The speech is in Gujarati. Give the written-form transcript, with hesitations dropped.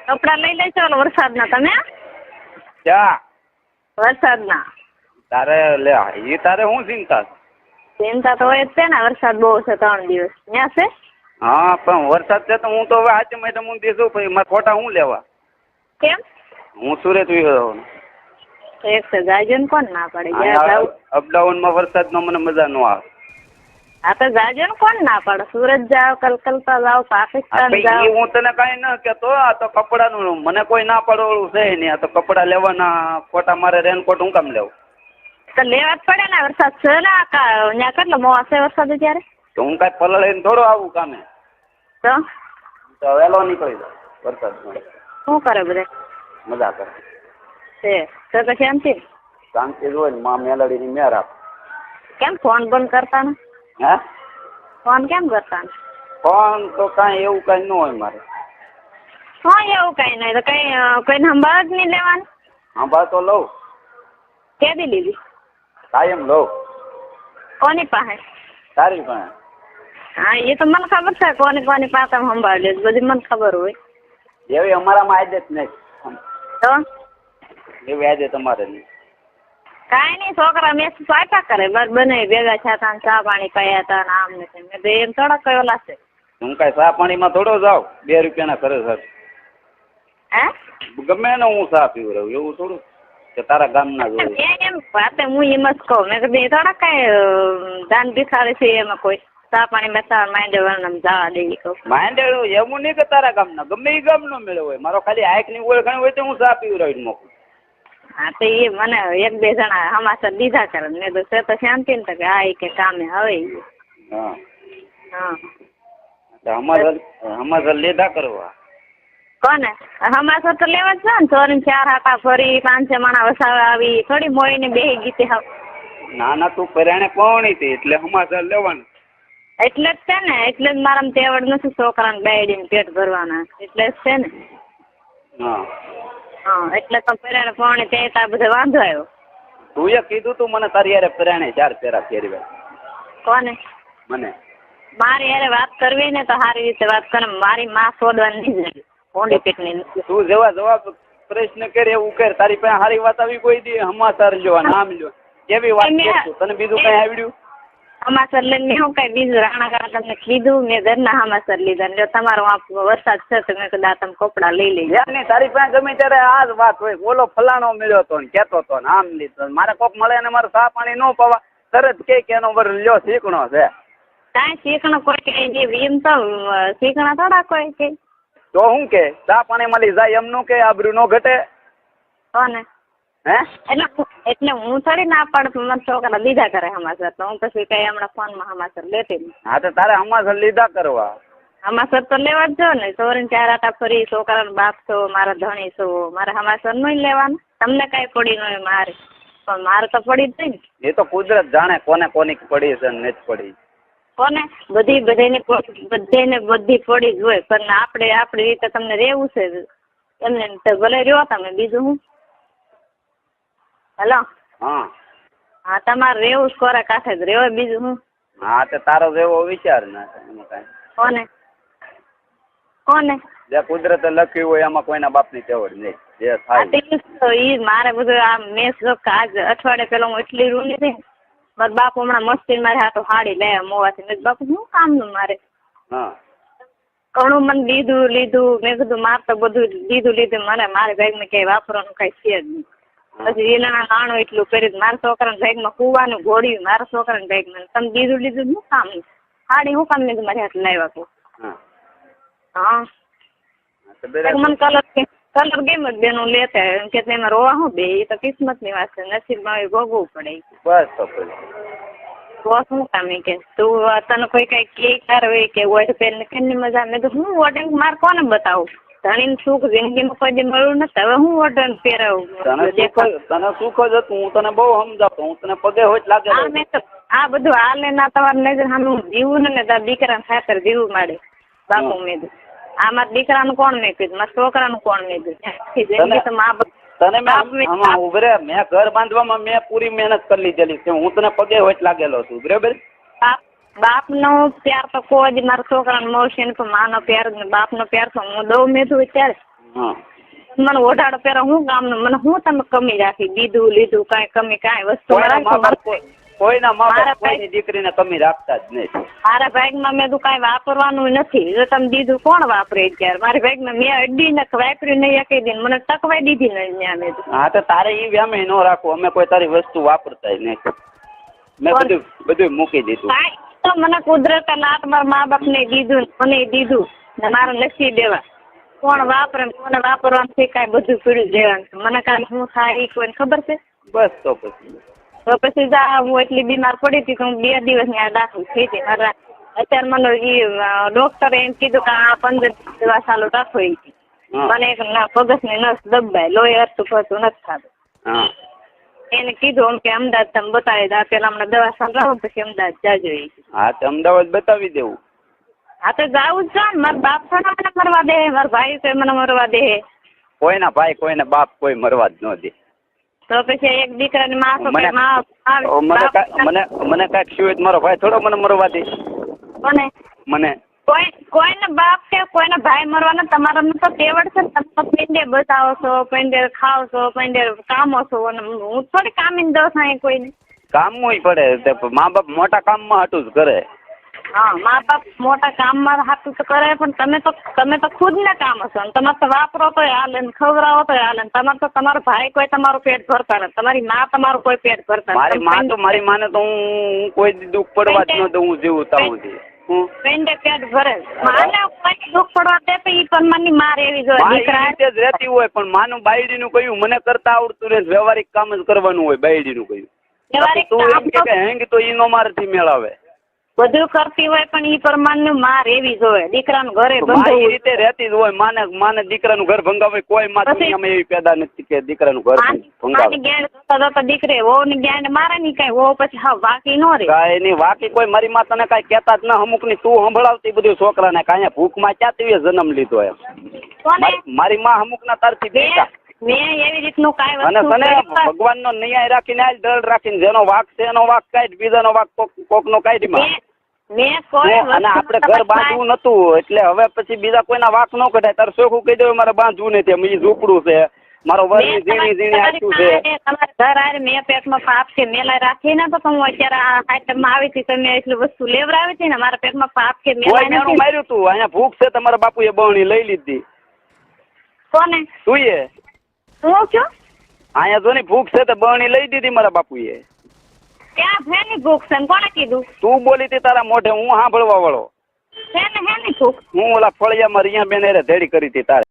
કપડાં લઈ લેજો ઓલો વરસાદના તમે ક્યાં વરસાદના તારે લે એ તારે શું ચિંતા છે? ચિંતા તો હોય જ છે ને વરસાદ બહુ છે 3 દિવસ ત્યાં છે હા પણ વરસાદ છે તો હું તો હવે આજે મેં હું દેશું પછી મારે ખોટા હું લેવા કેમ હું સુરત વિયો એક તો જાજો ને કોણ ના પડે જ્યાં જાવ અપડાઉનમાં વરસાદનો મને મજા ન આવે. હા તો જાજો ને કોણ ના પડે સુરત જાવ કલકત્તા જાવ પાકિસ્તાન જાવ હું તને કઈ ન કેતો આ તો કપડાનું મને કોઈ ના પડવાનું છે નહીં. આ તો કપડા લેવાના ખોટા મારે રેનકોટ હું કામ લેવું? તો લેવા જ પડે ને વરસાદ છે ને ત્યાં કેટલો મોં હશે વરસાદ ત્યારે તો હું કઈ પલળીને થોડો આવું કામે તો વહેલો નીકળી જાવ વરસાદમાં. શું કરે બધા મજા કરે છે તો શાંતિ શાંતિ જ હોય ને માં મેલડીની મેર આપ. કેમ ફોન બંધ કરતા ને હે ફોન કેમ કરતા ને ફોન તો કાંઈ એવું કાંઈ ન હોય મારે. હા એવું કઈ નહીં તો કઈ કોઈને સંભાળ જ નહીં લેવાનું. સંભાળ તો લઉં કેદી લીધી કાયમ લઉં. કોની પાસે તારી પાસે. હા એ તો મને ખબર છે કોની પાસે સંભાળ લે બધી મને ખબર હોય. એવી અમારામાં આદત નહીં તો એવી આદત તમારે નહીં. કાંઈ નહીં છોકરા મેં આપ્યા કરે બસ બને ભેગા થયા ને ચા પાણી પીયા હતા ને આમ ને તેમ મેં તો એમ થોડા કયો લાગશે. હું કાંઈ ચા પાણીમાં થોડો જાઉં 2 રૂપિયાના કરે સર હે ગમે ને હું ચા પીવું રહું એવું થોડું કે તારા ગામના જોડે. એમ વાતે હું એમ જ કહું મેં કીધું એ થોડા કઈ દાન ભિખારે છે એમાં કોઈ ચા પાણી બેસા માંડે વરણ જવા દે કહું. માંડેલું એવું નહીં કે તારા ગામના ગમે એ ગામનો મેળો હોય મારો ખાલી આંખની ઓળખાણ હોય તો હું ચા પીવું રહી મોકલું. હા તો એ મને 1-2 જણા હમાસર દીધા કરે મેં તો છે તો શાંતિ ને કે આ કે કામે હવે હા હા હમાસર લીધા કરવા કોને હમાસર તો લેવા જ છે ને 4 હાટા ફરી 5-6 માણા વસાવા આવી થોડી મોઈને બેહી ગીતી હાવ. ના ના તું પરાણે પહોણી હતી એટલે હમાસર લેવાનું. એટલે જ છે ને એટલે જ મારામાં તેવડ નથી છોકરાને બેડીને પેટ ભરવાના એટલે જ છે ને. હા હા એટલે તો પરાણે પહોણી તે તાર બધો વાંધો આવ્યો. તું એ કીધું તું મને તારી યારે પરાણે 4 ફેરા ફેરવ્યા. કોને મને મારી યારે વાત કરવી ને તો સારી રીતે વાત કરે મારી માં છોડવાની નહીં જાય ઊંડી પેટની. તું જેવા જવાબ પ્રશ્ન કરે એવું કર તારી પાસે સારી વાત આવી કોઈ દી હમાસર લ્યો નામ લ્યો એવી વાત કરશું તને બીજું કઈ આવડ્યું? હમાસર લઈને હું કઈ બીજું રાણા કાકા તમને કીધું મેં ઘરના હમાસર લીધા ને તમારો વરસાદ છે તો મેં કીધું તમે કપડા લઈ લેજો. નહીં તારી પાસે ગમે ત્યારે આ જ વાત હોય બોલો ફલાણો મળ્યો હતો ને કહેતો હતો ને આમ લીધો મારે કોક મળે ને મારે ચા પાણી ન પવા તરત કે એનો વર લ્યો શીખણો છે. કાંઈ શીખણો કોઈ કઈ એમ તો શીખણા થોડા કોઈ કઈ તો શું કે ચા પાણી મળી જાય એમનું કે આબરૂ નો ઘટે કોને હે એટલે હું થોડી ના પાડું મારા છોકરા લીધા કરે હમાસર તો હું પછી કઈ હમણાં ફોનમાં હમાસર લેતી નહીં. હા તો તારે હમાસર લીધા કરવા. હમાસર તો લેવા જ જો ને 4 આટા ફરી છોકરાનો બાપ છો મારા ધણી છો મારે હમાસર નહીં લેવાનું તમને કઈ પડી ન હોય મારે પણ મારે તો પડી જ નહીં. એ તો કુદરત જાણે કોને કોની પડી છે ને નથી પડી. કોને બધાને બધી પડી જ હોય પણ આપણે આપણી રીતે તમને રહેવું છે એમને ભલે રહ્યો તમે બીજું હું. હેલો હા તમારે રહેવું જ કોરા કાંઠે જ રહેવાય બીજું હું. હા તો તારો જેવો વિચાર ના કોને કોને જે કુદરતે લખ્યું હોય એમાં કોઈના બાપની તેવડ નહીં જે થાય ઈ મારે બધું આ મેં આજ અઠવાડિયે પેલા હું એટલી રૂની હતી મારા બાપુ હમણાં મસ્તી મારે હાથો હાડી લે મોવાથી મેં બાપુ શું કામનું મારે ઘણું મને લીધું મેં કીધું મારે તો બધું લીધું મને મારે બેગમાં ક્યાંય વાપરવાનું કઈ છે જ નહીં. પછી રીલાના નાણું એટલું કર્યું મારા છોકરાના બેગમાં કુવાનું ઘોડ્યું મારા છોકરાના બેગમાં તમે લીધું શું કામ હાડી શું કામ લીધું મારે હાથ લાવ્યા કહું. હા મને કલર ગેમ જ બેનું લેતા એમ કે એમાં રોવા શું બે એ તો કિસ્મત ની વાત છે નસીબમાં ભોગવવું પડે. બસ તો શું કામ કે તું તને કોઈ કઈ કે હોય કે ઓઢ પહેરીને કેની મજા મેં તો હું ઓઢીને મારે કોને બતાવું ધણીને સુખ જિંદગીમાં કોઈ દી મળ્યું નથી હવે હું ઓઢીને પહેરાવું. તને સુખ જ હતું હું તને બહુ સમજાવતો હું તને પગે હોય લાગે. મેં તો આ બધું હાલે ના તમારે નજર સામે હું જીવું ને તારા દીકરાને ખાતર જીવું માંડે બાપુ મેં આ મારા દીકરાનું કોણ મેં કીધું મારા છોકરાનું કોણ મેં કીધું. તને મેં ઘર બાંધવામાં મેં પૂરી મહેનત કરી લીધેલી છે હું તને પગે હોય લાગેલો છું બરાબર. બાપ નો પ્યાર તો કોઈ જ મારા છોકરાને મળશે ને પણ માનો પ્યાર ને બાપ નો પ્યાર તો હું દઉં મેં ત્યારે હા મને ઓઢાડો પહેરો હું કામનું મને હું તમે કમી રાખી દીધું લીધું કાંઈ કમી કાંઈ વસ્તુ કોઈના મા મારા બાપ કોઈની દીકરીને કમી રાખતા જ નહીં. મારા ભાગમાં મેં તો કાંઈ વાપરવાનું નથી. જો તમે દીધું કોણ વાપરે અત્યારે? મારી ભાગમાં મેં અડીને વાપર્યું નહીં એકે દિન મને ટકવાઈ દીધી નહીં ત્યાં મેં. હા તો તારે એ વ્યામે ન રાખવું. અમે કોઈ તારી વસ્તુ વાપરતા નહીં. મેં બધું મૂકી દીધું. કાંઈ તો મને કુદરતે લાટ મારા મા બાપ ને દીધું મને દીધું ને મારે લખી દેવા. કોણ વાપરે મને વાપરવાનું કાંઈ બધું પીડ્યું દેવાનું. મને કાંઈ શું થાય એ કોઈને ખબર છે? બસ તો પછી હું એટલી બીમાર પડી હતી કે હું 2 દિવસ ત્યાં દાખલ થઈ હતી. મારા અત્યારે મને એ ડોક્ટરે એમ કીધું કે આ 15 દવા ચાલુ રાખો એ. મને એક પગસની નસ દબાય લોહી હરતું ફરતું નથી થતું. એને કીધું કે અમદાવાદ તમે બતાવી દો. પેલા હમણાં દવા ચાલુ રાખો પછી અમદાવાદ જાજો એ. હા તો અમદાવાદ બતાવી દેવું. હા તો જાવું જ છે ને. મારા બાપ થોડા મને મરવા દે, મારા ભાઈ તો મને મરવા દે. કોઈના ભાઈ કોઈને બાપ કોઈ મરવા જ ન દે. તો પછી એક દીકરાની માં તો મને કાંઈક શું મારો ભાઈ થોડો મને મરવા દે. કોને? મને કોઈને બાપ કે કોઈને ભાઈ મરવાના તમારા તો તેવડ છે ને. તમે પેંડે બતાવો છો, પેંડે ખાવ છો, પેંડે કામો છો અને હું થોડી કામીને દઉં છું કોઈને. કામમાં પડે. મા બાપ મોટા કામમાં હાટું જ કરે. હા મા બાપ મોટા કામમાં હાટું તો કરે પણ તમે તો ખુદ ને કામ હશો ને. તમારે તો વાપરો તો હાલે ને ખવડાવો તો હાલે ને. તમારે તો તમારો ભાઈ કોઈ તમારું પેટ ભરતા નથી. તમારી માં તમારું કોઈ પેટ ભરતા નથી. મારી માને તો હું કોઈ દુઃખ પડવા જ ન દઉં જેવું તાવું છે. પેંડે પેટ ભરે માને કોઈ દુઃખ પડવા દે તો ઈ પણ માની માર એવી જોઈએ. દીકરા જ રહેતી હોય પણ માનું બાયડીનું કહ્યું મને કરતા આવડતું રહે. વ્યવહારિક કામ જ કરવાનું હોય બાયડીનું કહ્યું. તું એમ કે હેંગ તો ઈ નો મારથી મેળાવે. બધું કરતી હોય પણ ઈ પ્રમાણનું માર એવી જ હોય. દીકરાનું ઘરે બંધાવું એ રીતે રહેતી જ હોય. માને દીકરાનું ઘર ભંગાવે કોઈ માં દુનિયામાં એવી પેદા નથી કે દીકરાનું ઘર ભંગાવે. તો દીકરે વહુ ની ગેંડ મારે ની કઈ વહુ પછી હા વાકી નો રે. કાંઈ નહીં વાકી કોઈ મારી માં તને કાંઈ કહેતા જ ના. અમુક ની તું સંભળાવતી બધું છોકરાને કાંઈ ભૂખમાં ક્યાંથી જન્મ લીધો એમ. મારી માં અમુક ના તારથી દેતા. મેં એવી રીતનું કાંઈ અને તને ભગવાનનો ન્યાય રાખીને આજ દળ રાખીને જેનો વાક છે એનો વાક કાઢ, બીજાનો વાક કોકનો કાઢી માં. અને આપણે ઘર બાંધવું નતું એટલે હવે પછી બીજા કોઈના વાક ન કઢાય. તારે ચોખ્ખું કહી દઉં મારે બાંધવું નથી. એ ઝૂંપડું છે મારો વરની ઝીણી ઝીણી આટલું છે. તમારે ઘર આરે મેં પેટમાં પાપ છે મેલા રાખી ને તો હું અત્યારે આ આઈટમમાં આવી હતી તમે એટલું વસ્તુ લેવડાવી હતી ને. મારા પેટમાં પાપ છે મેલા માર્યું તું. અહીંયા ભૂખ છે તમારા બાપુએ બહણી લઈ લીધી. કોને? તું એ હું છું અહીંયા જો ની ભૂખ છે તો બહણી લઈ દીધી મારા બાપુએ. ક્યાં ફેની ભૂખ છે કોને કીધું? તું બોલી હતી તારા મોઢે. હું સાંભળવા વાળો. હેની ભૂખ? હું ઓલા ફળિયામાં રિયા બેન ધેડી કરી હતી તારે.